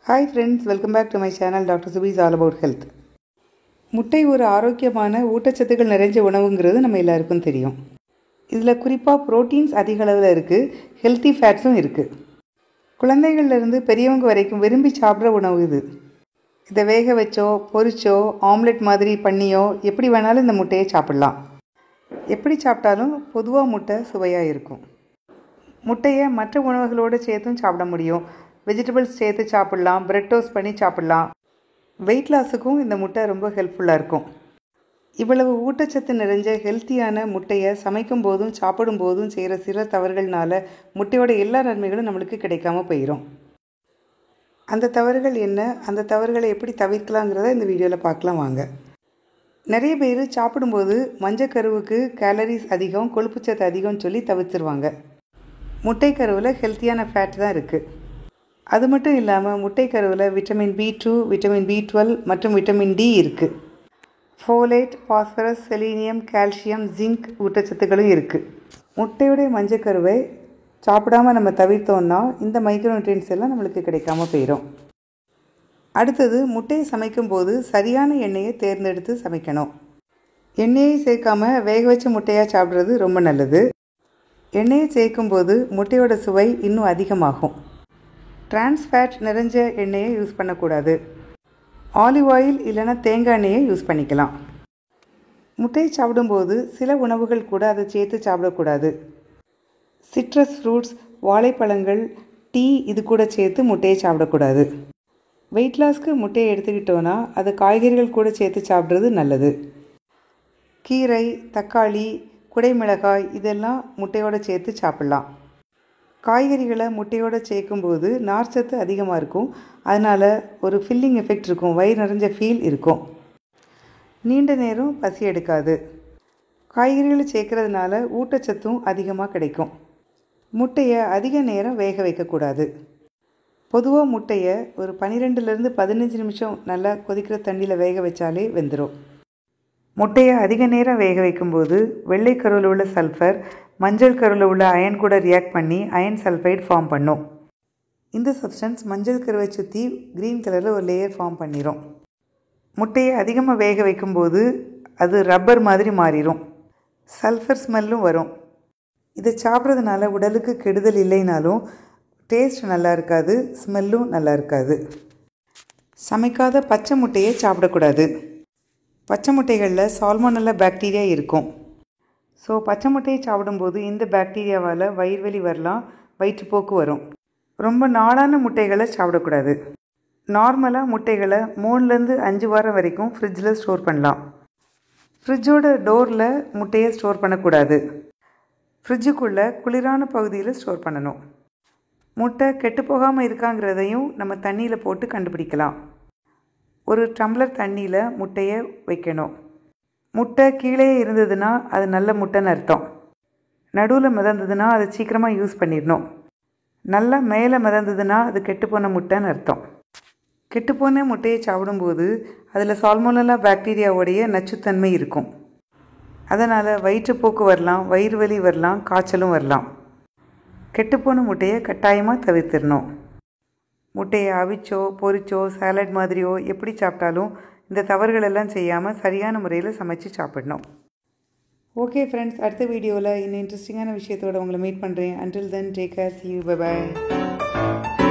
Hi friends, welcome back to my channel Dr. Subi is all about health. முட்டை ஒரு ஆரோக்கியமான ஊட்டச்சத்துக்கள் நிறைஞ்ச உணவுங்கிறது நம்ம எல்லாருக்கும் தெரியும். இதில் குறிப்பாக புரோட்டீன்ஸ் அதிக அளவில் இருக்குது, ஹெல்த்தி ஃபேட்ஸும் இருக்குது. குழந்தைகள்லேருந்து பெரியவங்க வரைக்கும் விரும்பி சாப்பிட்ற உணவு இது. இதை வேக வச்சோ பொரிச்சோ ஆம்லெட் மாதிரி பண்ணியோ எப்படி வேணாலும் இந்த முட்டையை சாப்பிட்லாம். எப்படி சாப்பிட்டாலும் பொதுவாக முட்டை சுவையாக இருக்கும். முட்டையை மற்ற உணவுகளோடு சேர்த்தும் சாப்பிட முடியும். வெஜிடபிள்ஸ் சேர்த்து சாப்பிட்லாம், பிரெட் டோஸ்ட் பண்ணி சாப்பிட்லாம். வெயிட் லாஸுக்கும் இந்த முட்டை ரொம்ப ஹெல்ப்ஃபுல்லாக இருக்கும். இவ்வளவு ஊட்டச்சத்து நிறைஞ்ச ஹெல்த்தியான முட்டையை சமைக்கும் போதும் சாப்பிடும் போதும் செய்கிற சில தவறுகள்னால முட்டையோட எல்லா நன்மைகளும் நம்மளுக்கு கிடைக்காம போயிடும். அந்த தவறுகள் என்ன, அந்த தவறுகளை எப்படி தவிர்க்கலாங்கிறத இந்த வீடியோவில் பார்க்கலாம் வாங்க. நிறைய பேர் சாப்பிடும்போது மஞ்சக்கருவுக்கு கேலரிஸ் அதிகம், கொழுப்புச்சத்து அதிகம்னு சொல்லி தவிர்த்துருவாங்க. முட்டை கருவில் ஹெல்த்தியான ஃபேட் தான் இருக்குது. அது மட்டும் இல்லாமல் முட்டை கருவில் விட்டமின் B2, விட்டமின் B12 மற்றும் விட்டமின் D இருக்குது. Folate, phosphorus, selenium, calcium, zinc ஊட்டச்சத்துக்களும் இருக்குது. முட்டையுடைய மஞ்சக்கருவை சாப்பிடாமல் நம்ம தவிர்த்தோம்னா இந்த மைக்ரோநியூட்ரியன்ஸ் எல்லாம் நம்மளுக்கு கிடைக்காம போயிடும். அடுத்தது, முட்டையை சமைக்கும்போது சரியான எண்ணெயை தேர்ந்தெடுத்து சமைக்கணும். எண்ணெயை சேர்க்காம வேக வச்ச முட்டையாக சாப்பிட்றது ரொம்ப நல்லது. எண்ணெயை சேர்க்கும்போது முட்டையோட சுவை இன்னும் அதிகமாகும். டிரான்ஸ்ஃபேட் நிறைஞ்ச எண்ணெயை யூஸ் பண்ணக்கூடாது. ஆலிவ் ஆயில் இல்லைனா தேங்காய் எண்ணெயை யூஸ் பண்ணிக்கலாம். முட்டையை சாப்பிடும்போது சில உணவுகள் கூட அதை சேர்த்து சாப்பிடக்கூடாது. சிட்ரஸ் ஃப்ரூட்ஸ், வாழைப்பழங்கள், டீ இது கூட சேர்த்து முட்டையை சாப்பிடக்கூடாது. வெயிட் லாஸ்க்கு முட்டையை எடுத்துக்கிட்டோன்னா அது காய்கறிகள் கூட சேர்த்து சாப்பிட்றது நல்லது. கீரை, தக்காளி, குடைமிளகாய் இதெல்லாம் முட்டையோடு சேர்த்து சாப்பிட்லாம். காய்கறிகளை முட்டையோடு சேர்க்கும்போது நார்ச்சத்து அதிகமாக இருக்கும். அதனால் ஒரு ஃபில்லிங் எஃபெக்ட் இருக்கும், வயிறு நிறைஞ்ச ஃபீல் இருக்கும். நீண்ட நேரம் பசி எடுக்காது. காய்கறிகளை சேர்க்கறதுனால ஊட்டச்சத்தும் அதிகமாக கிடைக்கும். முட்டையை அதிக நேரம் வேக வைக்கக்கூடாது. பொதுவாக முட்டையை ஒரு 12லேருந்து 15 நிமிஷம் நல்லா கொதிக்கிற தண்ணியில் வேக வச்சாலே வெந்துடும். முட்டையை அதிக நேரம் வேக வைக்கும்போது வெள்ளை கருவில் உள்ள சல்ஃபர் மஞ்சள் கருவில் உள்ள அயன் கூட ரியாக்ட் பண்ணி அயன் சல்ஃபைட் ஃபார்ம் பண்ணும். இந்த சப்ஸ்டன்ஸ் மஞ்சள் கருவை சுற்றி க்ரீன் கலரில் ஒரு லேயர் ஃபார்ம் பண்ணிடும். முட்டையை அதிகமாக வேக வைக்கும்போது அது ரப்பர் மாதிரி மாறிடும். சல்ஃபர் ஸ்மெல்லும் வரும். இதை சாப்பிட்றதுனால உடலுக்கு கெடுதல் இல்லைனாலும் டேஸ்ட் நல்லா இருக்காது, ஸ்மெல்லும் நல்லா இருக்காது. சமைக்காத பச்சை முட்டையை சாப்பிடக்கூடாது. பச்சை முட்டைகளில் சால்மோனெல்லா பாக்டீரியா இருக்கும். ஸோ பச்சை முட்டையை சாப்பிடும்போது இந்த பாக்டீரியாவால் வயிறுவலி வரலாம், வயிற்றுப்போக்கு வரும். ரொம்ப நாளான முட்டைகளை சாப்பிடக்கூடாது. நார்மலாக முட்டைகளை 3லேருந்து 5 வாரம் வரைக்கும் ஃப்ரிட்ஜில் ஸ்டோர் பண்ணலாம். ஃப்ரிட்ஜோட டோரில் முட்டையை ஸ்டோர் பண்ணக்கூடாது. ஃப்ரிட்ஜுக்குள்ளே குளிரான பகுதியில் ஸ்டோர் பண்ணணும். முட்டை கெட்டு போகாமல் இருக்காங்கிறதையும் நம்ம தண்ணியில் போட்டு கண்டுபிடிக்கலாம். ஒரு டம்ளர் தண்ணியில் முட்டையை வைக்கணும். முட்டை கீழே இருந்ததுன்னா அது நல்ல முட்டைன்னு அர்த்தம். நடுவில் மிதந்ததுன்னா அது சீக்கிரமாக யூஸ் பண்ணிடணும். நல்லா மேலே மிதந்ததுன்னா அது கெட்டுப்போன முட்டைன்னு அர்த்தம். கெட்டுப்போன முட்டையை சாப்பிடும்போது அதில் சால்மோனெல்லா பாக்டீரியாவுடைய நச்சுத்தன்மை இருக்கும். அதனால் வயிற்றுப்போக்கு வரலாம், வயிறு வலி வரலாம், காய்ச்சலும் வரலாம். கெட்டுப்போன முட்டையை கட்டாயமாக தவிர்த்திடணும். முட்டையை அவிச்சோ பொரிச்சோ சாலட் மாதிரியோ எப்படி சாப்பிட்டாலும் இந்த தவறுகளெல்லாம் செய்யாமல் சரியான முறையில் சமைச்சு சாப்பிடணும். ஓகே ஃப்ரெண்ட்ஸ், அடுத்த வீடியோவில் இன்னும் இன்ட்ரெஸ்டிங்கான விஷயத்தோடு உங்களை மீட் பண்ணுறேன். Until then take care, see you, bye bye.